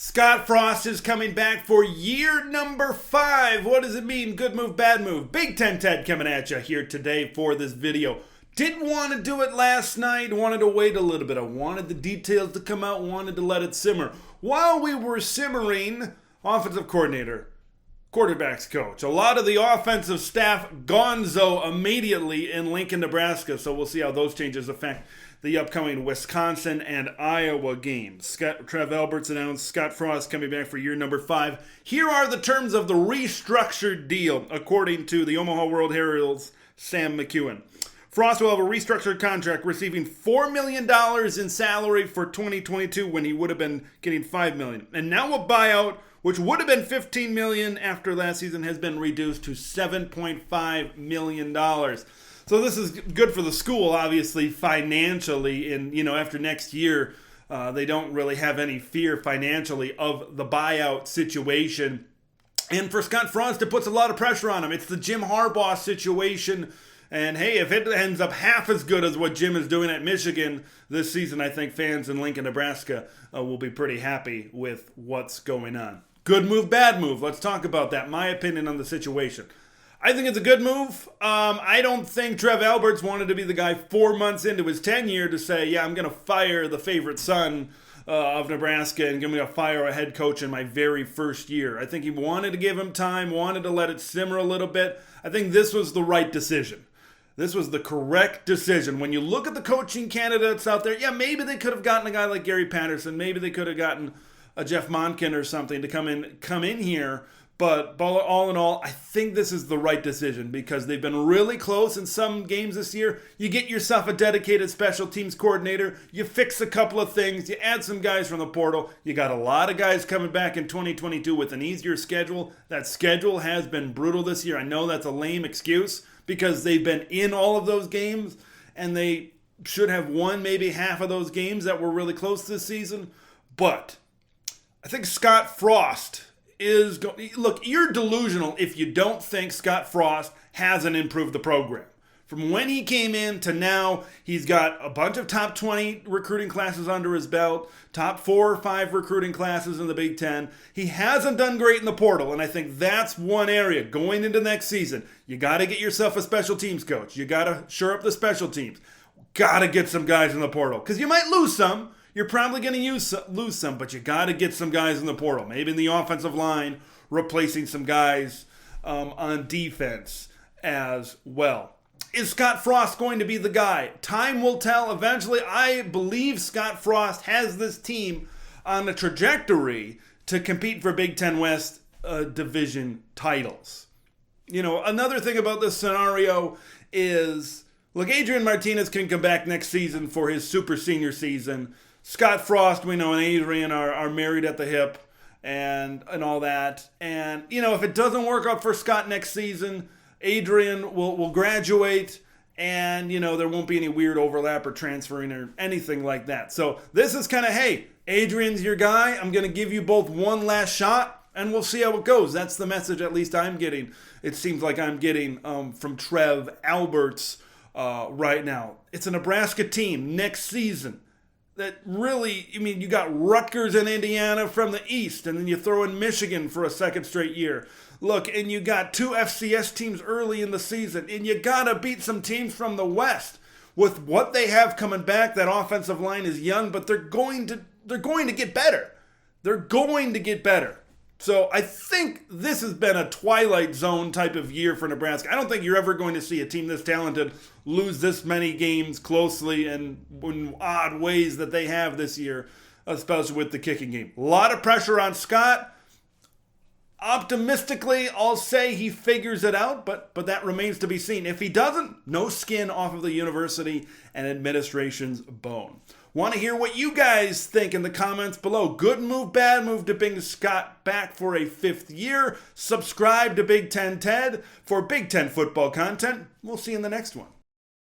Scott Frost is coming back for year number 5. What does it mean? Good move, bad move? Big Ten Ted coming at you here today for this video. Didn't want to do it last night. Wanted to wait a little bit. I wanted the details to come out. Wanted to let it simmer. While we were simmering, offensive coordinator, quarterbacks coach. A lot of the offensive staff gonzo immediately in Lincoln, Nebraska. So we'll see how those changes affect the upcoming Wisconsin and Iowa games. Trev Alberts announced Scott Frost coming back for year number 5. Here are the terms of the restructured deal, according to the Omaha World Herald's Sam McEwen. Frost will have a restructured contract, receiving $4 million in salary for 2022 when he would have been getting $5 million. And now a buyout, which would have been $15 million after last season, has been reduced to $7.5 million. So this is good for the school, obviously, financially. And, after next year, they don't really have any fear financially of the buyout situation. And for Scott Frost, it puts a lot of pressure on him. It's the Jim Harbaugh situation. And hey, if it ends up half as good as what Jim is doing at Michigan this season, I think fans in Lincoln, Nebraska will be pretty happy with what's going on. Good move, bad move. Let's talk about that. My opinion on the situation. I think it's a good move. I don't think Trev Alberts wanted to be the guy 4 months into his tenure to say, yeah, I'm going to fire the favorite son of Nebraska and I'm going to fire a head coach in my very first year. I think he wanted to give him time, wanted to let it simmer a little bit. I think this was the right decision. This was the correct decision. When you look at the coaching candidates out there, yeah, maybe they could have gotten a guy like Gary Patterson. Maybe they could have gotten a Jeff Monken or something to come in here. But all in all, I think this is the right decision because they've been really close in some games this year. You get yourself a dedicated special teams coordinator. You fix a couple of things. You add some guys from the portal. You got a lot of guys coming back in 2022 with an easier schedule. That schedule has been brutal this year. I know that's a lame excuse because they've been in all of those games and they should have won maybe half of those games that were really close this season. But I think Scott Frost look, you're delusional if you don't think Scott Frost hasn't improved the program. From when he came in to now, he's got a bunch of top 20 recruiting classes under his belt, top 4 or 5 recruiting classes in the Big Ten. He hasn't done great in the portal, and I think that's one area going into next season. You got to get yourself a special teams coach. You got to shore up the special teams. Got to get some guys in the portal because you might lose some. You're probably going to lose some, but you got to get some guys in the portal. Maybe in the offensive line, replacing some guys on defense as well. Is Scott Frost going to be the guy? Time will tell. Eventually, I believe Scott Frost has this team on a trajectory to compete for Big Ten West division titles. Another thing about this scenario is, look, Adrian Martinez can come back next season for his super senior season. Scott Frost, we know, and Adrian are married at the hip and all that. And, if it doesn't work out for Scott next season, Adrian will graduate and, there won't be any weird overlap or transferring or anything like that. So this is kind of, hey, Adrian's your guy. I'm going to give you both one last shot and we'll see how it goes. That's the message at least I'm getting. It seems like I'm getting from Trev Alberts right now. It's a Nebraska team next season that really, you got Rutgers and Indiana from the East, and then you throw in Michigan for a second straight year. Look, and you got 2 FCS teams early in the season, and you got to beat some teams from the West. With what they have coming back, that offensive line is young, but they're going to get better. They're going to get better. So I think this has been a Twilight Zone type of year for Nebraska. I don't think you're ever going to see a team this talented lose this many games closely and in odd ways that they have this year, especially with the kicking game. A lot of pressure on Scott. Optimistically, I'll say he figures it out, but that remains to be seen. If he doesn't, no skin off of the university and administration's bone. Want to hear what you guys think in the comments below. Good move, bad move to bring Scott back for a 5th year. Subscribe to Big Ten Ted for Big Ten football content. We'll see you in the next one.